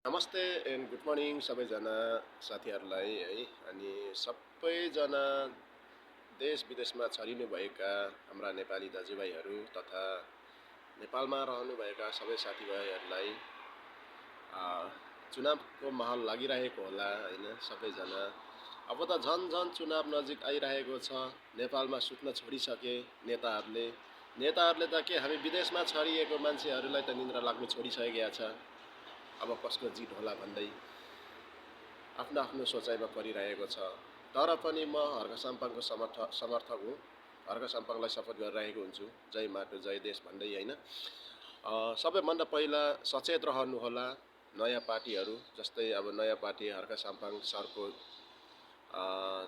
नमस्ते and good morning सबैजना साथीहरूलाई है। अनि सबैजना देश विदेशमा छरिनुभएका हाम्रा नेपाली दाजुभाइहरू तथा नेपालमा रहनुभएका सबै साथीभाइहरूलाई चुनावको माहौल लागिरहेको होला होइन। सबैजना अब त झन् झन् चुनाव नजिक आइरहेको छ। नेपालमा सुत्न छोडिसके नेताहरूले त के हामी विदेशमा छरिएको मान्छेहरूलाई त निन्द्रा लाग्नु छोडिसकेका छ। अब कसको जित होला भन्दै आफ्नो आफ्नो सोचाइमा परिरहेको छ। तर पनि म हर्क साम्पाङको समर्थक हुँ। हर्क साम्पाङलाई सपोर्ट गरिरहेको हुन्छु। जय माटो जय देश भन्दै होइन। सबैभन्दा पहिला सचेत रहनुहोला नयाँ पार्टीहरू, जस्तै अब नयाँ पार्टी हर्क साम्पाङ सरको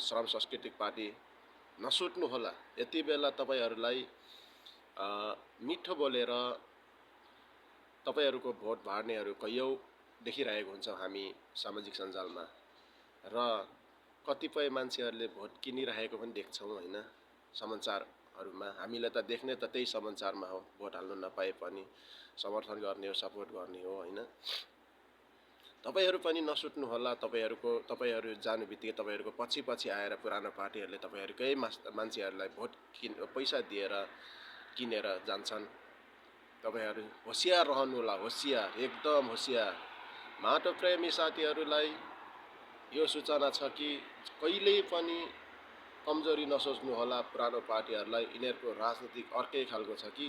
श्रम सांस्कृतिक पार्टी नसुट्नुहोला। यति बेला तपाईँहरूलाई मिठो बोलेर तपाईँहरूको भोट बाँड्नेहरू कैयौँ देखिरहेको हुन्छ हामी सामाजिक सञ्जालमा, र कतिपय मान्छेहरूले भोट किनिरहेको पनि देख्छौँ होइन। समाचारहरूमा हामीले त देख्ने त त्यही समाचारमा हो। भोट हाल्नु नपाए पनि समर्थन गर्ने हो, सपोर्ट गर्ने हो होइन। तपाईँहरू पनि नसुट्नुहोला। तपाईँहरू जानु बित्तिकै तपाईँहरूको पछि पछि आएर पुरानो पार्टीहरूले तपाईँहरूकै मान्छेहरूलाई भोट पैसा दिएर किनेर जान्छन्। तपाईँहरू होसियार रहनुहोला, होसियार, एकदम होसियार। माटो प्रेमी साथीहरूलाई यो सूचना छ कि कहिल्यै पनि कमजोरी नसोच्नुहोला पुरानो पार्टीहरूलाई। यिनीहरूको राजनीतिक अर्कै खालको छ कि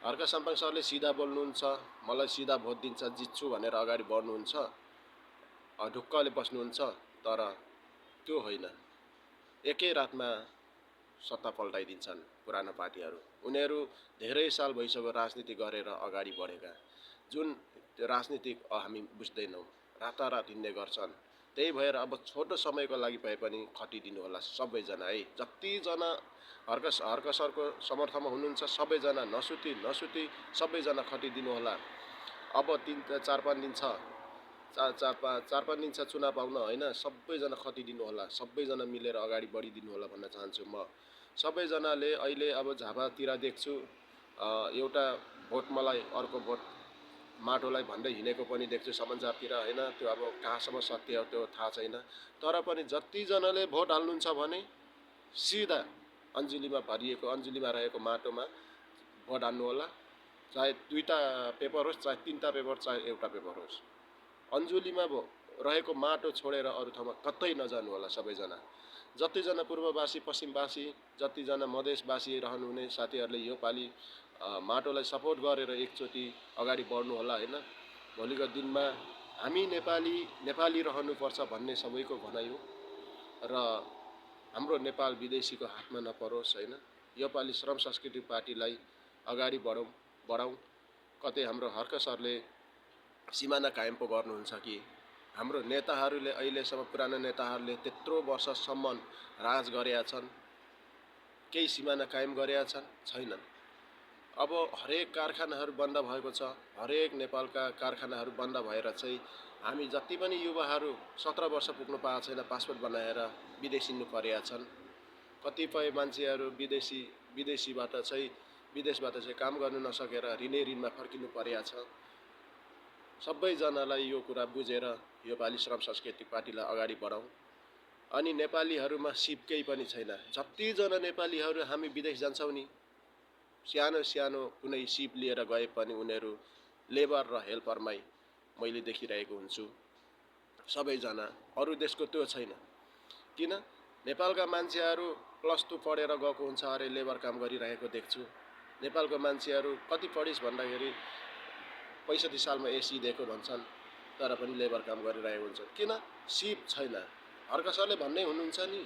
हर्क साम्पाङ सरले सिधा बोल्नुहुन्छ, मलाई सिधा भोट दिन्छ जित्छु भनेर अगाडि बढ्नुहुन्छ, ढुक्कले बस्नुहुन्छ। तर त्यो होइन, एकै रातमा सत्ता पल्टाइदिन्छन् पुरानो पार्टीहरू। उनीहरू धेरै साल भइसक्यो राजनीति गरेर अगाडि बढेका, जुन राजनीतिक हामी बुझ्दैनौँ, रातारात हिँड्ने गर्छन्। त्यही भएर अब छोटो समयको लागि भए पनि खटिदिनु होला सबैजना है। जतिजना हर्क सरको समर्थनमा हुनुहुन्छ सबैजना नसुती सबैजना खटिदिनु होला। अब 4-5 दिन छ, चार पाँच दिन छ चुनाव आउन होइन। सबैजना खटिदिनु होला, सबैजना मिलेर अगाडि बढिदिनु होला भन्न चाहन्छु म। सबैजनाले अहिले अब झापातिर देख्छु एउटा भोट मलाई, अर्को भोट माटोलाई भन्दै हिँडेको पनि देख्छु समाचारतिर होइन। त्यो अब कहाँसम्म सत्य हो त्यो थाहा छैन। तर पनि जतिजनाले भोट हाल्नुहुन्छ भने सिधा अन्जुलीमा रहेको माटोमा भोट हाल्नु होला। चाहे 2टा पेपर होस्, चाहे 3टा पेपर, चाहे एउटा पेपर होस्। अन्जुलीमा रहेको माटो छोडेर अरू ठाउँमा कतै नजानु होला सबैजना। जतिजना पूर्ववासी, पश्चिमवासी, जतिजना मधेसवासी रहनुहुने साथीहरूले यो पालि माटोलाई सपोर्ट गरेर एकचोटि अगाडि बढ्नु होला होइन। भोलिको दिनमा हामी नेपाली रहनुपर्छ भन्ने सबैको भनाइ हो, र हाम्रो नेपाल विदेशीको हातमा नपरोस् होइन। यो पालि श्रम सांस्कृतिक पार्टीलाई अगाडि बढाउँ। कतै हाम्रो हर्क सरले सिमाना कायम पो गर्नुहुन्छ कि हाम्रो नेताहरूले अहिलेसम्म, पुरानो नेताहरूले त्यत्रो वर्षसम्म राज गरेका छन्, केही सिमाना कायम गरेका छैनन्। अब हरेक कारखानाहरू बन्द भएको छ। हरेक नेपालका कारखानाहरू बन्द भएर चाहिँ हामी जति पनि युवाहरू 17 वर्ष पुग्नु पाएको छैन, पासपोर्ट बनाएर विदेशिनु परेका छन्। कतिपय मान्छेहरू विदेशबाट चाहिँ काम गर्नु नसकेर ऋणमा फर्किनु परेका छ। सबैजनालाई यो कुरा बुझेर यो पालि श्रम सांस्कृतिक पार्टीलाई अगाडि बढाउँ। अनि नेपालीहरूमा सिप केही पनि छैन। जतिजना नेपालीहरू हामी विदेश जान्छौँ नि, सानो कुनै सिप लिएर गए पनि उनीहरू लेबर र हेल्परमै मैले देखिरहेको हुन्छु सबैजना। अरू देशको त्यो छैन। किन? नेपालका मान्छेहरू +2 पढेर गएको हुन्छ अरे, लेबर काम गरिरहेको देख्छु। नेपालको मान्छेहरू कति पढिस् भन्दाखेरि 65 सालमा एसी दिएको भन्छन्, तर पनि लेबर काम गरिरहेको हुन्छ। किन? सिप छैन। हर्क सरले भन्दै हुनुहुन्छ नि,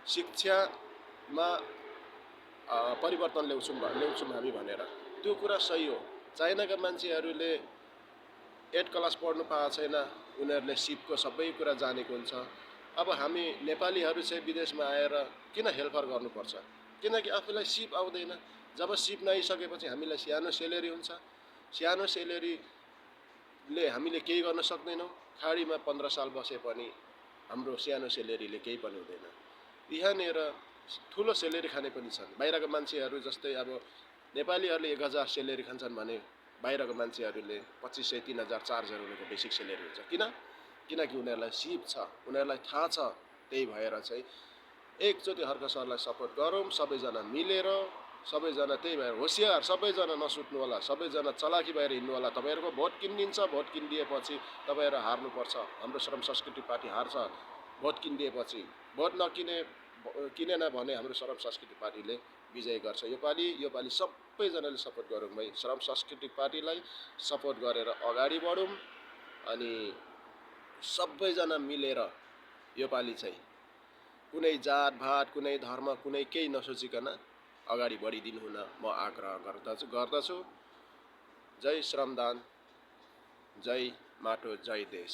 शिक्षामा परिवर्तन ल्याउँछौँ हामी भनेर। त्यो कुरा सही हो। चाइनाका मान्छेहरूले 8 क्लास पढ्नु पाएको छैन, उनीहरूले सिपको सबै कुरा जानेको हुन्छ। अब हामी नेपालीहरू चाहिँ विदेशमा आएर किन हेल्पर गर्नुपर्छ? किनकि आफूलाई सिप आउँदैन। जब सिप नआइसकेपछि हामीलाई सानो सेलेरी हुन्छ। सानो सेलेरीले हामीले केही गर्न सक्दैनौँ। खाडीमा 15 साल बसे पनि हाम्रो सानो सेलेरीले केही पनि हुँदैन। यहाँनिर ठुलो सेलेरी खाने पनि छन्। बाहिरका मान्छेहरू जस्तै अब नेपालीहरूले 1000 सेलेरी खान्छन् भने बाहिरको मान्छेहरूले 2500, 3000, 4000 उनीहरूको बेसिक सेलेरी हुन्छ। किनकि उनीहरूलाई सिप छ, उनीहरूलाई थाहा छ। त्यही भएर चाहिँ एकचोटि हर्क सरलाई सपोर्ट गरौँ सबैजना मिलेर। सबैजना त्यही भएर होसियार, सबैजना नसुत्नु होला, सबैजना चलाकी भएर हिँड्नु होला। तपाईँहरूको भोट किनिदिन्छ, भोट किनिदिएपछि तपाईँहरू हार्नुपर्छ। हाम्रो श्रम संस्कृति पार्टी हार्छ भोट किनिदिएपछि। भोट किनेन भने हाम्रो श्रम संस्कृति पार्टीले विजय गर्छ। योपालि सबैजनाले सपोर्ट गरौँ भाइ। श्रम संस्कृति पार्टीलाई सपोर्ट गरेर अगाडि बढौँ अनि सबैजना मिलेर योपालि चाहिँ कुनै जातभात, कुनै धर्म, कुनै केही नसोचिकन अगाडि बढिदिनु हुन म आग्रह गर्दछु। जय श्रमदान, जय माटो, जय देश।